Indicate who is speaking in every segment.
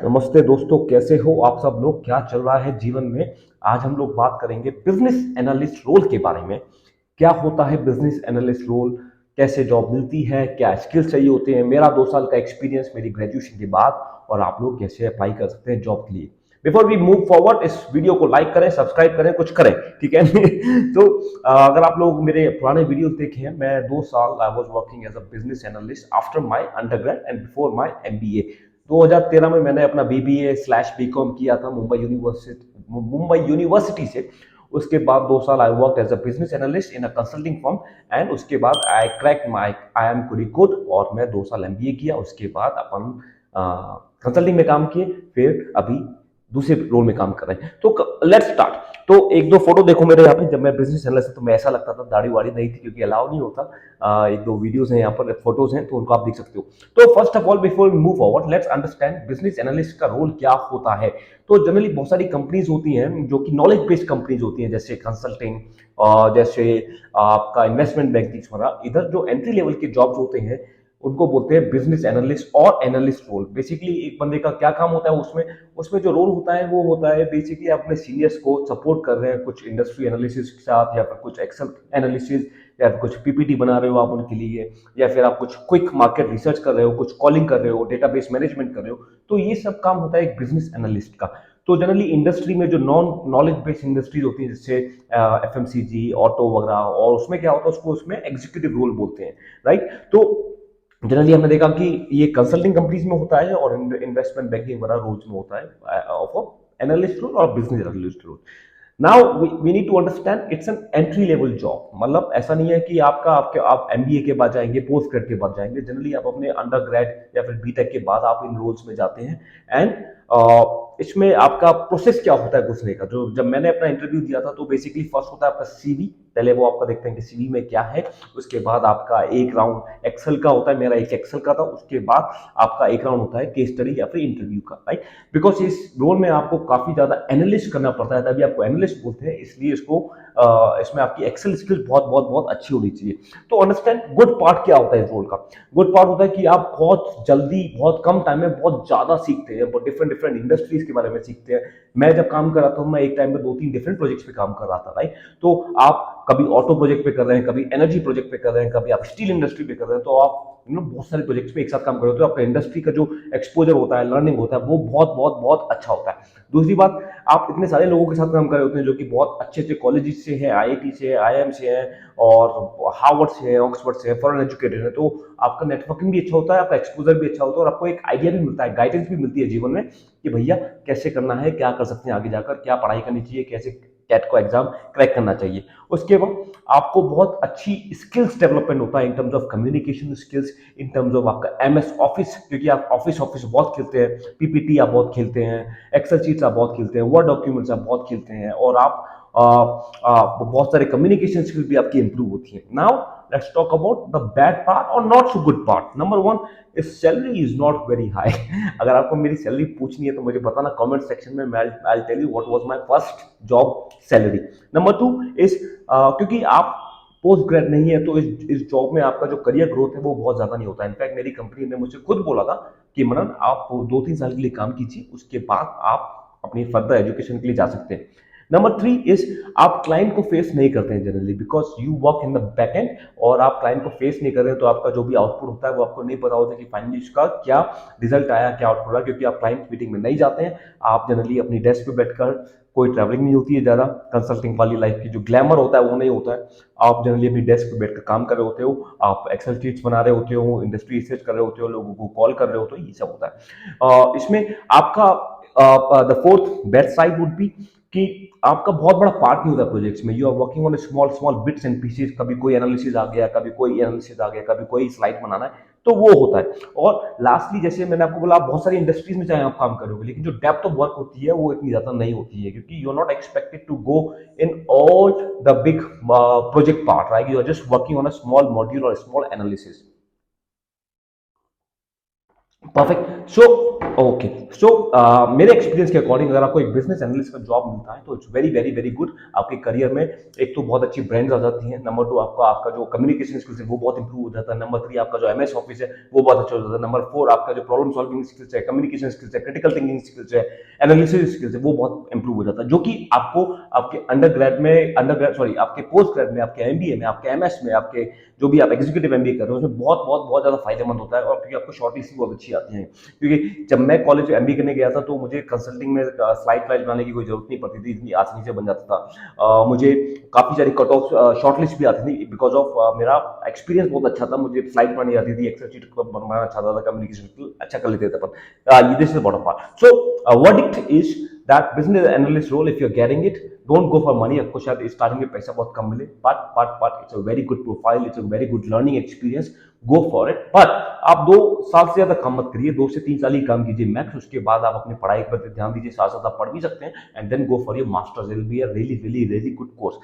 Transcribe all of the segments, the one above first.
Speaker 1: नमस्ते दोस्तों, कैसे हो आप सब लोग? क्या चल रहा है जीवन में? आज हम लोग बात करेंगे बिजनेस एनालिस्ट रोल के बारे में। क्या होता है बिजनेस एनालिस्ट रोल? कैसे जॉब मिलती है? क्या स्किल्स चाहिए होते हैं? मेरा 2 साल का एक्सपीरियंस मेरी ग्रेजुएशन के बाद, और आप लोग कैसे अप्लाई कर सकते हैं जॉब के लिए। बिफोर वी मूव फॉरवर्ड, इस वीडियो को लाइक करें, सब्सक्राइब करें, कुछ करें, ठीक है? तो अगर आप लोग मेरे पुराने वीडियोस देखे हैं, मैं 2 साल I was working as a business analyst after my undergrad and before my MBA. 2013 में मैंने अपना बीबीए स्लैश बीकॉम किया था मुंबई यूनिवर्सिटी से। उसके बाद 2 साल I work as a business analyst in a consulting firm, and उसके बाद I crack my I M Kozhikode, और मैं 2 साल एमबीए किया। उसके बाद अपन कंसल्टिंग में काम किए, फिर अभी दूसरे रोल में काम कर रहे हैं। तो लेट्स स्टार्ट। तो एक दो फोटो देखो मेरे यहाँ पे, जब मैं बिजनेस एनालिस्ट तो मैं ऐसा लगता था, दाढ़ी वाड़ी नहीं थी क्योंकि अलाउ नहीं होता। एक दो वीडियोस हैं यहाँ पर, फोटोज हैं, तो उनको आप देख सकते हो। तो first of all, before move forward, let's understand business analyst का रोल क्या होता है। तो जनरली बहुत सारी कंपनीज होती हैं जो कि नॉलेज बेस्ड कंपनीज होती हैं, जैसे कंसल्टिंग और जैसे आपका इन्वेस्टमेंट बैंकिंग वगैरह। इधर जो एंट्री लेवल के जॉब्स होते हैं उनको बोलते हैं बिजनेस एनालिस्ट और एनालिस्ट रोल। बेसिकली एक बंदे का क्या काम होता है उसमें उसमें जो रोल होता है वो होता है बेसिकली अपने सीनियर्स को सपोर्ट कर रहे हैं, कुछ इंडस्ट्री एनालिसिस के साथ, या फिर कुछ एक्सेल एनालिसिस, या फिर कुछ पीपीटी बना रहे हो आप उनके लिए, या फिर आप कुछ क्विक मार्केट रिसर्च कर रहे हो, कुछ कॉलिंग कर रहे हो, डेटाबेस मैनेजमेंट कर रहे हो। तो ये सब काम होता है एक बिजनेस एनालिस्ट का। तो जनरली इंडस्ट्री में जो नॉन नॉलेज बेस्ड इंडस्ट्रीज होती है, जैसे एफएमसीजी, ऑटो वगैरह, और उसमें क्या होता है, उसको उसमें एग्जीक्यूटिव रोल बोलते हैं, राइट? तो जनरली हमने देखा कि ये कंसल्टिंग कंपनीज में होता है और इन्वेस्टमेंट बैंकिंग वगैरह रोल्स में होता है ऑफ एनालिस्ट रोल और business analyst role. Now we need to understand it's an entry level job. मतलब ऐसा नहीं है कि आप एमबीए के बाद जाएंगे, पोस्ट ग्रेड के बाद जाएंगे। जनरली आप अपने अंडर ग्रेड या फिर बीटेक के बाद आप इन रोल्स में जाते हैं। एंड इसमें आपका प्रोसेस क्या होता है घुसने का। जो जब मैंने अपना इंटरव्यू दिया था, तो बेसिकली फर्स्ट होता है आपका सीवी। पहले वो आपका देखते हैं कि सीवी में क्या है। उसके बाद आपका एक राउंड एक्सेल का होता है, मेरा एक एक्सेल का था। उसके बाद आपका एक राउंड होता है केस स्टडी या फिर इंटरव्यू का, राइट? बिकॉज इस रोल में आपको काफी ज्यादा एनालिस्ट करना पड़ता है, तभी आपको एनालिस्ट बोलते हैं। इसलिए इसमें आपकी एक्सेल स्किल बहुत बहुत बहुत अच्छी होनी चाहिए। तो अंडरस्टैंड गुड पार्ट क्या होता है इस रोल का। गुड पार्ट होता है कि आप बहुत जल्दी, बहुत कम टाइम में बहुत ज्यादा सीखते हैं, डिफरेंट डिफरेंट इंडस्ट्रीज के बारे में सीखते हैं। मैं जब काम कर रहा था, मैं एक टाइम में 2-3 डिफरेंट प्रोजेक्ट्स पे काम कर रहा था, राइट? तो आप कभी ऑटो प्रोजेक्ट पे कर रहे हैं, कभी एनर्जी प्रोजेक्ट पे कर रहे हैं, कभी आप स्टील इंडस्ट्री पे कर रहे हैं। तो आप बहुत सारे प्रोजेक्ट्स पे एक साथ काम कर रहे हो, तो आपका इंडस्ट्री का जो एक्सपोजर होता है, लर्निंग होता है, वो बहुत बहुत बहुत अच्छा होता है। दूसरी बात, आप इतने सारे लोगों के साथ काम कर रहे होते हैं जो कि बहुत अच्छे अच्छे कॉलेजेस से हैं, आईआईटी से, आईएम से हैं, और हार्वर्ड से हैं, ऑक्सफोर्ड से हैं, फॉरेन एजुकेटेड है। तो आपका नेटवर्किंग भी अच्छा होता है, आपका एक्सपोजर भी अच्छा होता है, और आपको एक आइडिया भी मिलता है, गाइडेंस भी मिलती है जीवन में कि भैया कैसे करना है, क्या कर सकते हैं आगे जाकर, क्या पढ़ाई करनी चाहिए, कैसे कैट को एग्जाम क्रैक करना चाहिए। उसके बाद आपको बहुत अच्छी स्किल्स डेवलपमेंट होता है in terms of communication skills, in terms of आपका एमएस ऑफिस, क्योंकि आप ऑफिस ऑफिस बहुत खेलते हैं, पीपीटी आप बहुत खेलते हैं, एक्सेल शीट्स आप बहुत खेलते हैं, वर्ड डॉक्यूमेंट्स आप बहुत खेलते हैं, और आप बहुत सारे कम्युनिकेशन स्किल्स भी आपकी इंप्रूव होती है। Now let's talk about the bad part और not so good part. Number one, salary is not very high. अगर आपको मेरी सैलरी पूछनी है तो मुझे बताना कमेंट सेक्शन में, मैं I tell you what was my first job salary. Number two is क्योंकि आप पोस्ट ग्रेड नहीं है, तो इस जॉब में आपका जो करियर ग्रोथ है वो बहुत ज्यादा नहीं होता है। इनफैक्ट मेरी कंपनी ने मुझे खुद बोला था कि मनन, आप 2-3 साल के लिए काम कीजिए, उसके बाद आप अपनी फर्दर एजुकेशन के लिए जा सकते हैं। नंबर थ्री इज आप क्लाइंट को फेस नहीं करते हैं generally, because you work in the back and, और आप क्लाइंट को फेस नहीं कर रहे हैं, तो आपका जो भी आउटपुट होता है वो आपको नहीं पता होता कि फाइनली उसका क्या रिजल्ट आया, क्या आउटपुट रहा, क्योंकि आप क्लाइंट मीटिंग में नहीं जाते हैं। आप जनरली अपनी डेस्क पे बैठकर, कोई ट्रैवलिंग नहीं होती है ज़्यादा, कंसल्टिंग वाली लाइफ की जो ग्लैमर होता है वो नहीं होता है। आप जनरली अपनी डेस्क पे बैठकर काम कर रहे होते हो, आप एक्सेल शीट्स बना रहे होते हो, इंडस्ट्री रिसर्च कर रहे होते हो, लोगों को कॉल कर रहे होते हो, ये सब होता है। इसमें आपका the fourth bad side would be कि आपका बहुत बड़ा पार्ट नहीं होता प्रोजेक्ट्स में। You are working on small small bits and pieces. कभी कोई एनालिसिस आ गया, कभी कोई एनालिसिस आ गया, कभी कोई स्लाइड बनाना है, तो वो होता है। और लास्टली, जैसे मैंने आपको बोला, आप बहुत सारी इंडस्ट्रीज में चाहे आप काम करोगे, लेकिन जो डेप्थ ऑफ वर्क होती है वो इतनी ज्यादा नहीं होती है, क्योंकि you are not expected to go in all the big project part, right? You are just working on a small module और small analysis. Perfect. So okay so मेरे एक्सपीरियंस के अकॉर्डिंग अगर आपको एक बिजनेस एनालिस्ट का job मिलता है तो it's very very very good आपके करियर में। एक तो बहुत अच्छी ब्रांड्स आ जाती हैं, नंबर 2 आपका आपका जो कम्युनिकेशन स्किल्स है वो बहुत इंप्रूव हो जाता है, नंबर 3 आपका जो एमएस ऑफिस है वो बहुत अच्छा हो जाता है, नंबर 4 आपका जो प्रॉब्लम सॉल्विंग स्किल्स है, कम्युनिकेशन स्किल्स है, क्रिटिकल थिंकिंग स्किल्स है, एनालिसिस स्किल्स है, वो बहुत इंप्रूव हो जाता है, जो कि आपको आपके अंडर ग्रेड सॉरी आपके पोस्ट ग्रेड में, आपके एमबीए में, आपके एमएस में, आपके जो भी आप एग्जीक्यूटिव एमबीए कर रहे हो उसमें बहुत बहुत बहुत ज्यादा फायदेमंद होता है। और क्योंकि आपको शॉर्ट लिस्ट भी बहुत अच्छी आती है, क्योंकि जब मैं कॉलेज एमबीए करने गया था तो मुझे कंसल्टिंग में स्लाइड फ्लाइड बनाने की कोई जरूरत नहीं पड़ती थी, इतनी आसानी से बन जाता था। मुझे काफी सारी कट ऑफ शॉर्ट लिस्ट भी आती थी बिकॉज ऑफ मेरा एक्सपीरियंस बहुत अच्छा था, मुझे स्लाइड बनानी आती थी, एक्सेल शीट बनाना अच्छा था, कम्युनिकेशन अच्छा कर लेते थे अपन। This is bottom part. So verdict is that business analyst role, if you're getting it, don't go for money। आपको शायद स्टार्टिंग में पैसा बहुत कम मिले, but it's a very good profile, it's a very good learning experience, go for it। but आप 2 साल से ज्यादा काम मत करिए, 2 से 3 साल ही काम कीजिए मैक्स, उसके बाद आप अपनी पढ़ाई पर ध्यान दीजिए, साथ साथ आप पढ़ भी सकते हैं and then go for your masters, will be a really really really good course.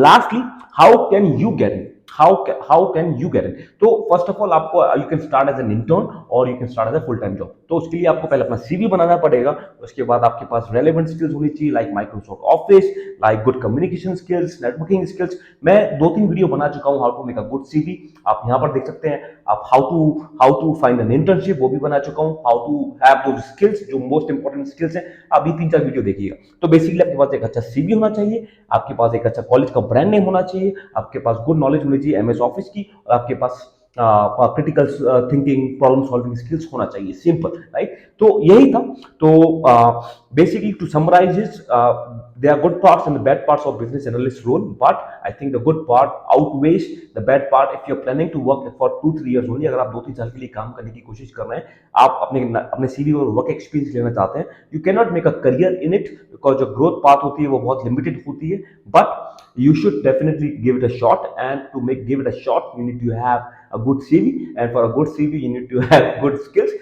Speaker 1: Lastly, how can you get in, how can you get in? तो फर्स्ट ऑफ ऑल आपको you can start as an intern और you can start as a full time job. तो उसके लिए आपको पहले अपना CV बनाना पड़ेगा, उसके बाद आपके पास रेलेवेंट स्किल्स होनी चाहिए like Microsoft office, like good communication skills, networking skills. मैं 2-3 वीडियो बना चुका हूं how to make a good CV, आप यहां पर देख सकते हैं। आप how to find an internship वो भी बना चुका हूं, how to have those skills जो मोस्ट इंपॉर्टेंट स्किल्स हैं, आप ये 3-4 वीडियो देखिएगा। तो बेसिकली आपके पास एक अच्छा सीवी होना चाहिए, आपके पास एक अच्छा कॉलेज का ब्रांड नेम होना चाहिए, आपके पास गुड नॉलेज होनी चाहिए एमएस ऑफिस की, और आपके पास critical thinking problem solving skills होना चाहिए, सिंपल राइट। तो यही था। तो basically to summarize is there are good parts and the bad parts of business analyst role, but I think the good part outweighs the bad part if you're planning to work for 2-3 years only। अगर आप 2-3 साल के लिए काम करने की कोशिश कर रहे हैं, आप अपने सीवी और वर्क एक्सपीरियंस लेना चाहते हैं, you can not make a career in it because जो ग्रोथ पाथ होती है वो बहुत लिमिटेड होती है, but you should definitely give it a shot, and to give it a shot you need to have a good cv, and for a good cv you need to have good skills.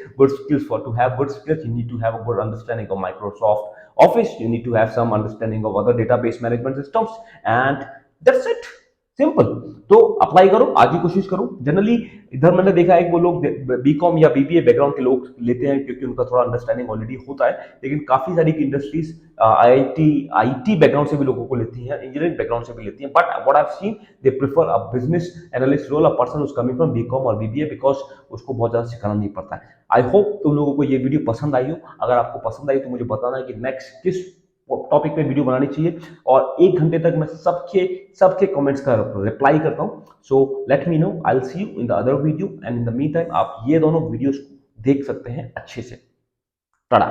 Speaker 1: For to have good skills you need to have a good understanding of Microsoft Office, you need to have some understanding of other database management systems, and that's it, simple. तो apply करो, आज ही कोशिश करो। Generally इधर मैंने देखा है कि वो लोग बीकॉम या बीबीए बैकग्राउंड के लोग लेते हैं क्योंकि उनका थोड़ा अंडरस्टैंडिंग ऑलरेडी होता है, लेकिन काफी सारी इंडस्ट्रीज आईटी बैकग्राउंड से भी लोगों को लेती हैं, इंजीनियरिंग बैकग्राउंड से भी लेती हैं, but what I have seen they prefer a business analyst role, a person who is coming from BCom और बीबीए, बिकॉज उसको बहुत ज्यादा सिखाना नहीं पड़ता है। आई होप तुम लोगों को ये वीडियो पसंद आई हो। अगर आपको पसंद आई तो मुझे बताना है कि नेक्स्ट किस टॉपिक पे वीडियो बनानी चाहिए, और 1 घंटे तक मैं सबके कमेंट्स का रिप्लाई करता हूं। So let me know, I will see you in the other video, and in the mean time आप ये दोनों वीडियोस देख सकते हैं अच्छे से। टाटा।